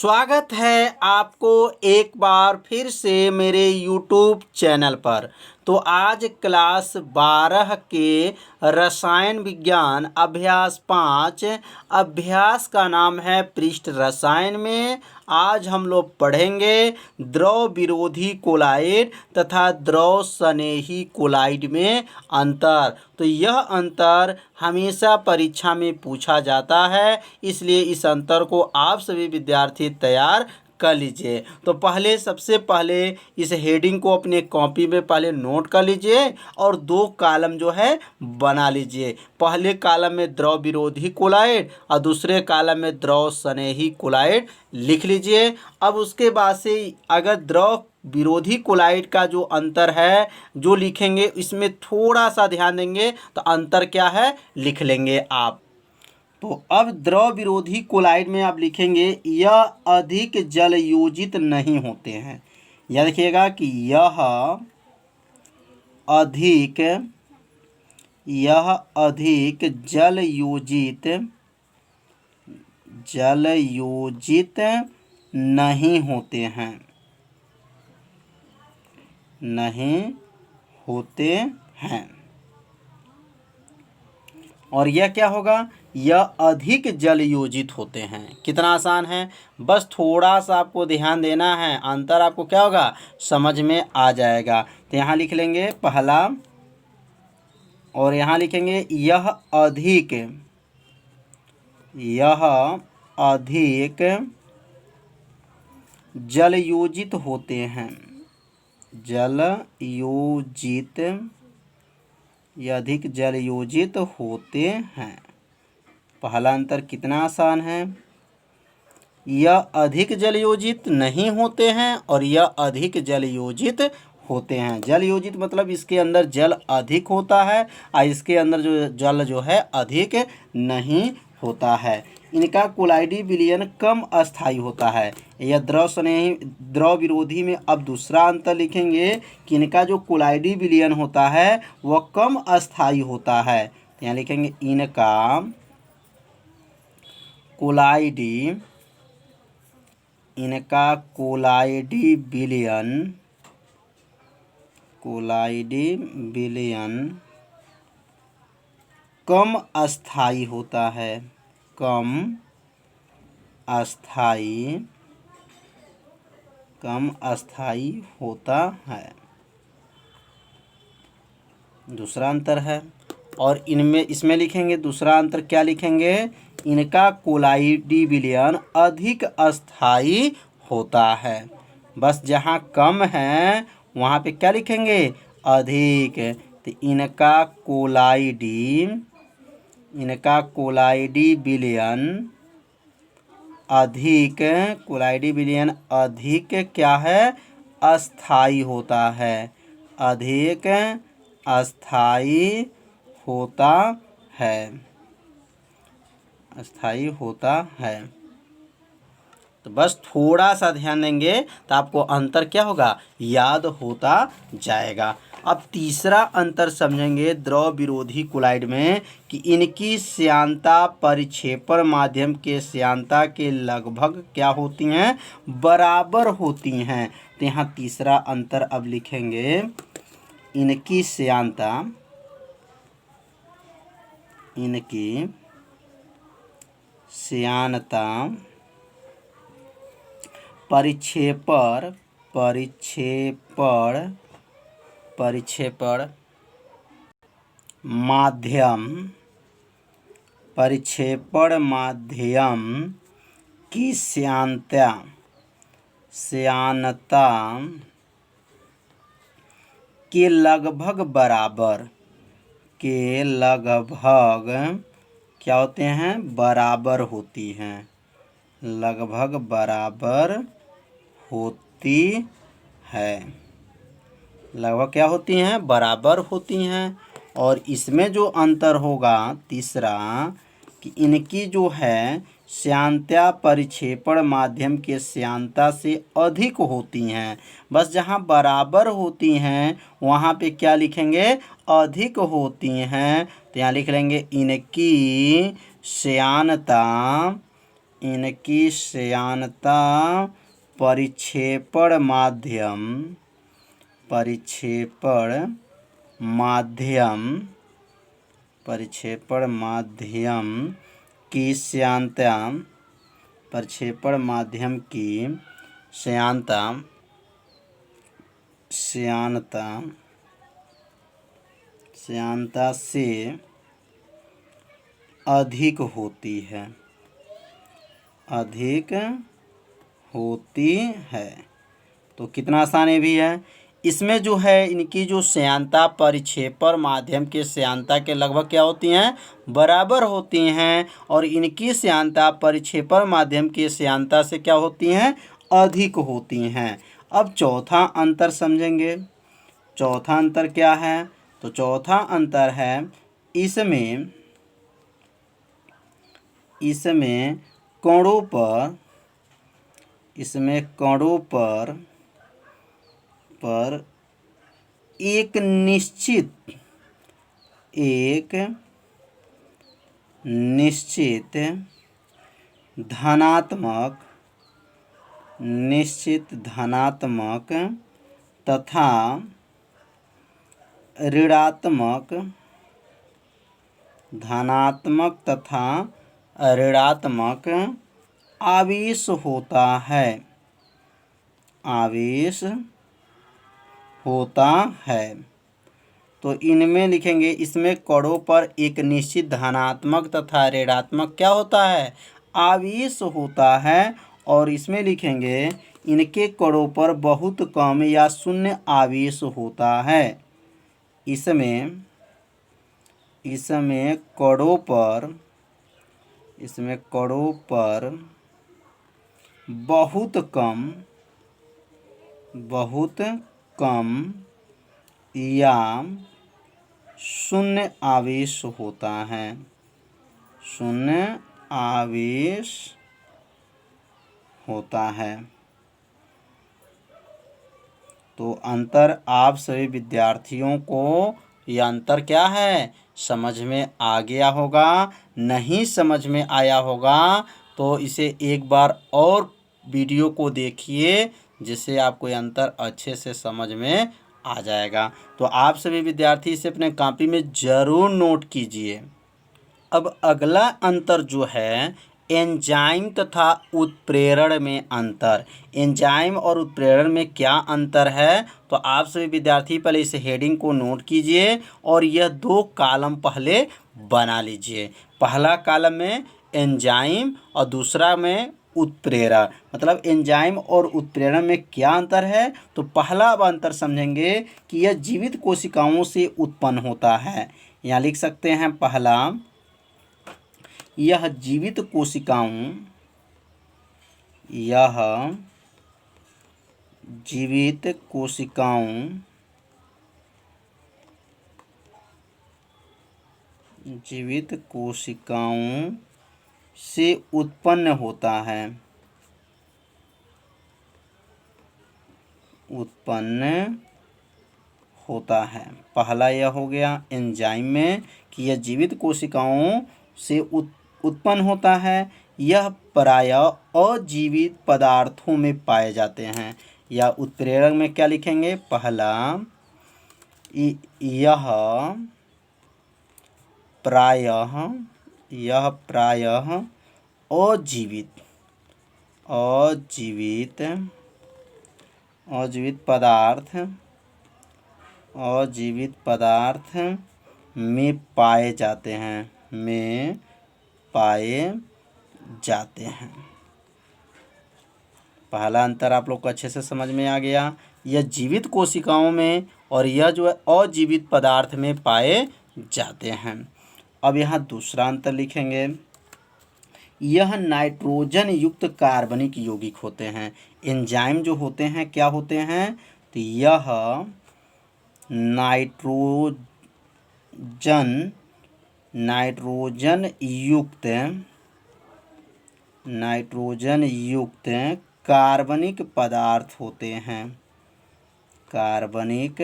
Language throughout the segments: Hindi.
स्वागत है आपको एक बार फिर से मेरे यूट्यूब चैनल पर। तो आज क्लास 12 के रसायन विज्ञान अभ्यास 5 अभ्यास का नाम है पृष्ठ रसायन में आज हम लोग पढ़ेंगे द्रव विरोधी कोलाइड तथा द्रव स्नेही कोलाइड में अंतर। तो यह अंतर हमेशा परीक्षा में पूछा जाता है, इसलिए इस अंतर को आप सभी विद्यार्थी तैयार कर लीजिए। तो सबसे पहले इस हेडिंग को अपने कॉपी में पहले नोट कर लीजिए और दो कॉलम जो है बना लीजिए। पहले कॉलम में द्रव विरोधी कोलाइड और दूसरे कॉलम में द्रव स्नेही कोलाइड लिख लीजिए। अब उसके बाद से अगर द्रव विरोधी कोलाइड का जो अंतर है जो लिखेंगे, इसमें थोड़ा सा ध्यान देंगे तो अंतर क्या है लिख लेंगे आप। तो अब द्रव विरोधी कोलाइड में आप लिखेंगे यह अधिक जल योजित नहीं होते हैं। यह देखिएगा कि यह अधिक जल योजित नहीं होते हैं। और यह क्या होगा, यह अधिक जल योजित होते हैं। कितना आसान है, बस थोड़ा सा आपको ध्यान देना है, अंतर आपको क्या होगा समझ में आ जाएगा। तो यहाँ लिख लेंगे पहला और यहाँ लिखेंगे यह अधिक जल योजित होते हैं। यह अधिक जल योजित होते हैं। पहला अंतर कितना आसान है, यह अधिक जल योजित नहीं होते हैं और यह अधिक जल योजित होते हैं। जल योजित मतलब इसके अंदर जल अधिक होता है और इसके अंदर जो जल जो है अधिक नहीं होता है। इनका कोलाइडी विलयन कम अस्थायी होता है। यह द्रव विरोधी में अब दूसरा अंतर लिखेंगे कि इनका जो कोलाइडी विलयन होता है वह कम अस्थायी होता है। तो यहाँ लिखेंगे इनका कोलाइडी विलयन कम अस्थायी होता है। कम अस्थायी होता है, दूसरा अंतर है। और इसमें लिखेंगे दूसरा अंतर क्या लिखेंगे, इनका कोलाइडी विलयन अधिक अस्थायी होता है। बस जहाँ कम है वहाँ पे क्या लिखेंगे अधिक। तो इनका कोलाइडी विलयन अधिक क्या है अस्थायी होता है। अधिक अस्थायी होता है। तो बस थोड़ा सा ध्यान देंगे तो आपको अंतर क्या होगा याद होता जाएगा। अब तीसरा अंतर समझेंगे द्रव विरोधी कोलाइड में कि इनकी श्यानता परिक्षेपण माध्यम के श्यानता के लगभग क्या होती हैं बराबर होती हैं। तो यहाँ तीसरा अंतर अब लिखेंगे इनकी श्यानता परिक्षेपण माध्यम की श्यानता के लगभग क्या होते हैं बराबर होती हैं। लगभग बराबर होती है। लगभग क्या होती हैं बराबर होती हैं। और इसमें जो अंतर होगा तीसरा कि इनकी जो है श्यानता परिक्षेपण माध्यम के श्यानता से अधिक होती हैं। बस जहाँ बराबर होती हैं वहाँ पे क्या लिखेंगे अधिक होती हैं। तो यहाँ लिख लेंगे इनकी श्यानता इनकी श्यानता परिक्षेपण माध्यम की श्यानता से अधिक होती है। तो कितना आसान ये भी है। इसमें जो है इनकी जो श्यानता परिक्षेपण माध्यम के श्यानता के लगभग क्या होती हैं, बराबर होती हैं, और इनकी श्यानता परिक्षेपण माध्यम की श्यानता से क्या होती हैं, अधिक होती हैं। अब चौथा अंतर समझेंगे। चौथा अंतर क्या है? तो चौथा अंतर है इसमें कणों पर एक निश्चित धनात्मक तथा ऋणात्मक आवेश होता है। तो इनमें लिखेंगे, इसमें कणों पर एक निश्चित धनात्मक तथा ऋणात्मक क्या होता है, आवेश होता है। और इसमें लिखेंगे इनके कणों पर बहुत कम या शून्य आवेश होता है। इसमें कणों पर बहुत कम या शून्य आवेश होता है। तो अंतर आप सभी विद्यार्थियों को यह अंतर क्या है, समझ में आ गया होगा। नहीं समझ में आया होगा तो इसे एक बार और वीडियो को देखिए, जिससे आपको ये अंतर अच्छे से समझ में आ जाएगा। तो आप सभी विद्यार्थी इसे अपने कॉपी में ज़रूर नोट कीजिए। अब अगला अंतर जो है, एंजाइम तथा उत्प्रेरण में अंतर। एंजाइम और उत्प्रेरण में क्या अंतर है, तो आप सभी विद्यार्थी पहले इस हेडिंग को नोट कीजिए और यह 2 कॉलम पहले बना लीजिए। पहला कॉलम में एंजाइम और दूसरा में उत्प्रेरण। मतलब एंजाइम और उत्प्रेरण में क्या अंतर है, तो पहला अब अंतर समझेंगे कि यह जीवित कोशिकाओं से उत्पन्न होता है। यहाँ लिख सकते हैं पहला, यह जीवित कोशिकाओं से उत्पन्न होता है। पहला यह हो गया एंजाइम में कि यह जीवित कोशिकाओं से उत्पन्न होता है। यह प्रायः अजीवित पदार्थों में पाए जाते हैं। या उत्प्रेरक में क्या लिखेंगे, पहला यह प्रायः अजीवित पदार्थ में पाए जाते हैं। पहला अंतर आप लोग को अच्छे से समझ में आ गया। यह जीवित कोशिकाओं में और यह जो है अजीवित पदार्थ में पाए जाते हैं। अब यहाँ दूसरा अंतर लिखेंगे, यह नाइट्रोजन युक्त कार्बनिक यौगिक होते हैं। एंजाइम जो होते हैं क्या होते हैं, तो यह नाइट्रोजन युक्त कार्बनिक पदार्थ होते हैं। कार्बनिक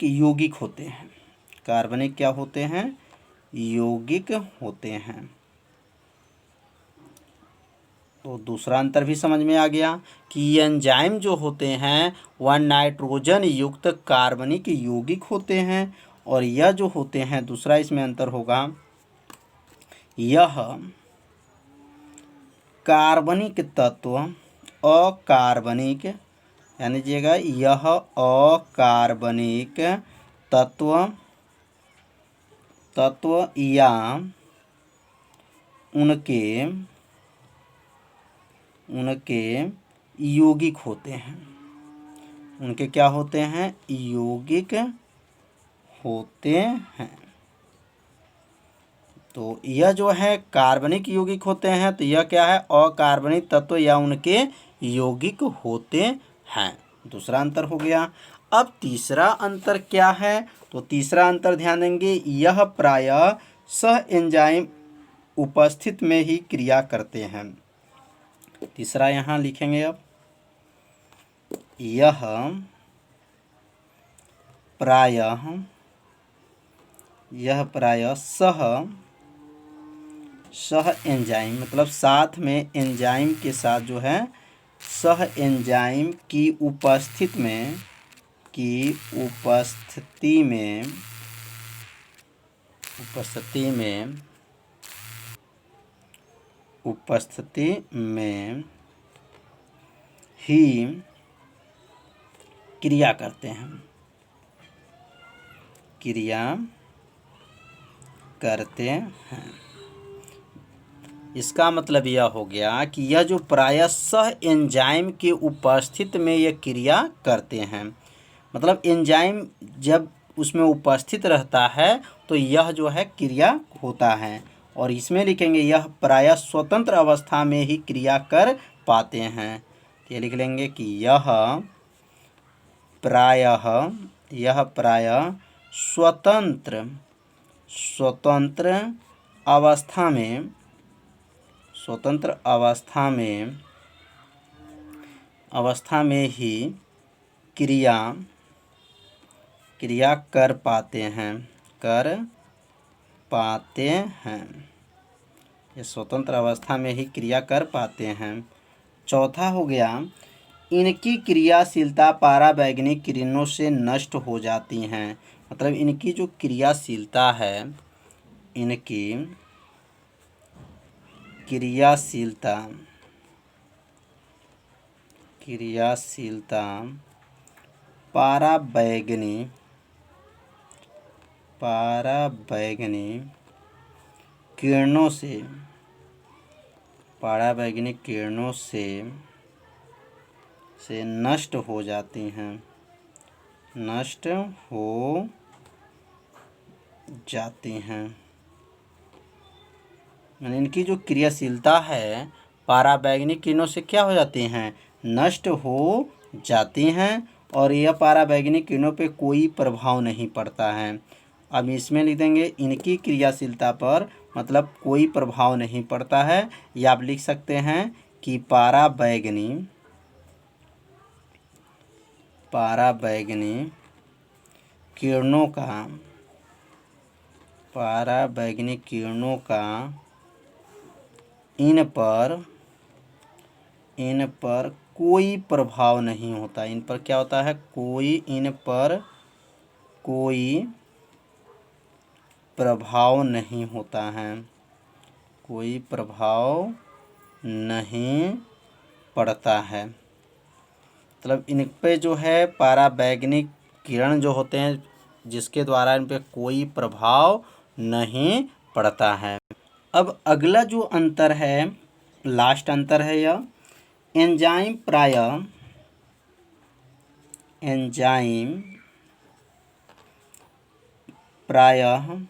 यौगिक होते हैं। कार्बनिक क्या होते हैं, यौगिक होते हैं। तो दूसरा अंतर भी समझ में आ गया कि ये एंजाइम जो होते हैं वह नाइट्रोजन युक्त कार्बनिक यौगिक होते हैं, और यह जो होते हैं, दूसरा इसमें अंतर होगा, यह कार्बनिक तत्व अकार्बनिक, यानी लीजिएगा यह अकार्बनिक तत्व या उनके यौगिक होते हैं। उनके क्या होते हैं? यौगिक होते हैं। तो यह जो है कार्बनिक यौगिक होते हैं, तो यह क्या है? अकार्बनिक तत्व या उनके यौगिक होते हैं। दूसरा अंतर हो गया। अब तीसरा अंतर क्या है? तो तीसरा अंतर ध्यान देंगे, यह प्रायः सह एंजाइम उपस्थित में ही क्रिया करते हैं। तीसरा यहाँ लिखेंगे, अब यह प्रायः सह एंजाइम, मतलब साथ में एंजाइम के साथ जो है, सह एंजाइम की उपस्थिति में ही क्रिया करते हैं। इसका मतलब यह हो गया कि यह जो प्रायः सह एंजाइम के उपस्थिति में यह क्रिया करते हैं, मतलब एंजाइम जब उसमें उपस्थित रहता है तो यह जो है क्रिया होता है। और इसमें लिखेंगे यह प्रायः स्वतंत्र अवस्था में ही क्रिया कर पाते हैं। ये लिख लेंगे कि यह प्रायः स्वतंत्र अवस्था में ही क्रिया कर पाते हैं। ये स्वतंत्र अवस्था में ही क्रिया कर पाते हैं। चौथा हो गया, इनकी क्रियाशीलता पराबैंगनी किरणों से नष्ट हो जाती हैं। मतलब इनकी जो क्रियाशीलता है, इनकी क्रियाशीलता पराबैंगनी किरणों से नष्ट हो जाती हैं। यानी इनकी जो क्रियाशीलता है पराबैंगनी किरणों से क्या हो जाती हैं? नष्ट हो जाती हैं, और यह पराबैंगनी किरणों पे कोई प्रभाव नहीं पड़ता है। अब इसमें लिख देंगे इनकी क्रियाशीलता पर मतलब कोई प्रभाव नहीं पड़ता है, या आप लिख सकते हैं कि पराबैंगनी किरणों का इन पर कोई प्रभाव नहीं होता। इन पर क्या होता है? इन पर कोई प्रभाव नहीं होता है, कोई प्रभाव नहीं पड़ता है। मतलब इन पे जो है पराबैंगनी किरण जो होते हैं, जिसके द्वारा इन पे कोई प्रभाव नहीं पड़ता है। अब अगला जो अंतर है, लास्ट अंतर है, यह एंजाइम प्रायः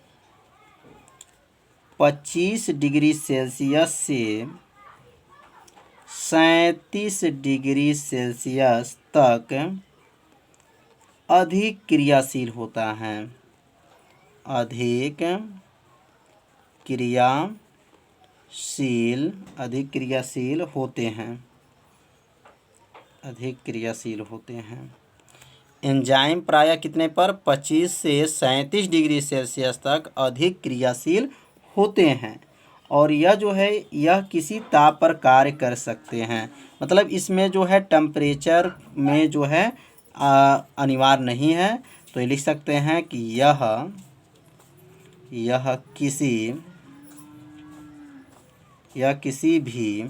25 डिग्री सेल्सियस से 37 डिग्री सेल्सियस तक अधिक क्रियाशील होता है। अधिक क्रियाशील होते हैं। एंजाइम प्रायः कितने पर? 25 से 37 डिग्री सेल्सियस तक अधिक क्रियाशील होते हैं। और यह जो है यह किसी ताप पर कार्य कर सकते हैं। मतलब इसमें जो है टेम्परेचर में जो है अनिवार्य नहीं है। तो ये लिख सकते हैं कि यह किसी भी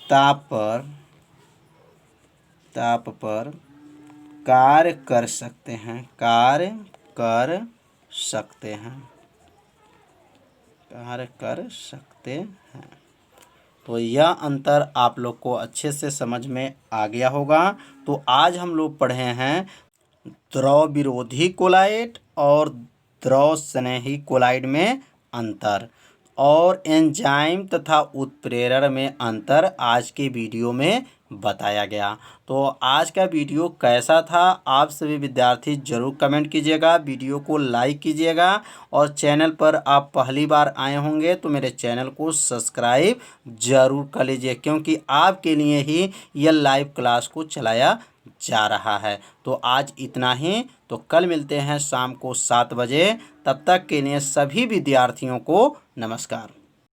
ताप पर कार्य कर सकते हैं। तो यह अंतर आप लोग को अच्छे से समझ में आ गया होगा। तो आज हम लोग पढ़े हैं द्रव विरोधी कोलाइड और द्रव स्नेही कोलाइड में अंतर, और एंजाइम तथा उत्प्रेरक में अंतर आज के वीडियो में बताया गया। तो आज का वीडियो कैसा था, आप सभी विद्यार्थी जरूर कमेंट कीजिएगा, वीडियो को लाइक कीजिएगा, और चैनल पर आप पहली बार आए होंगे तो मेरे चैनल को सब्सक्राइब जरूर कर लीजिए, क्योंकि आपके लिए ही यह लाइव क्लास को चलाया जा रहा है। तो आज इतना ही। तो कल मिलते हैं शाम को 7 बजे। तब तक के लिए सभी विद्यार्थियों को नमस्कार।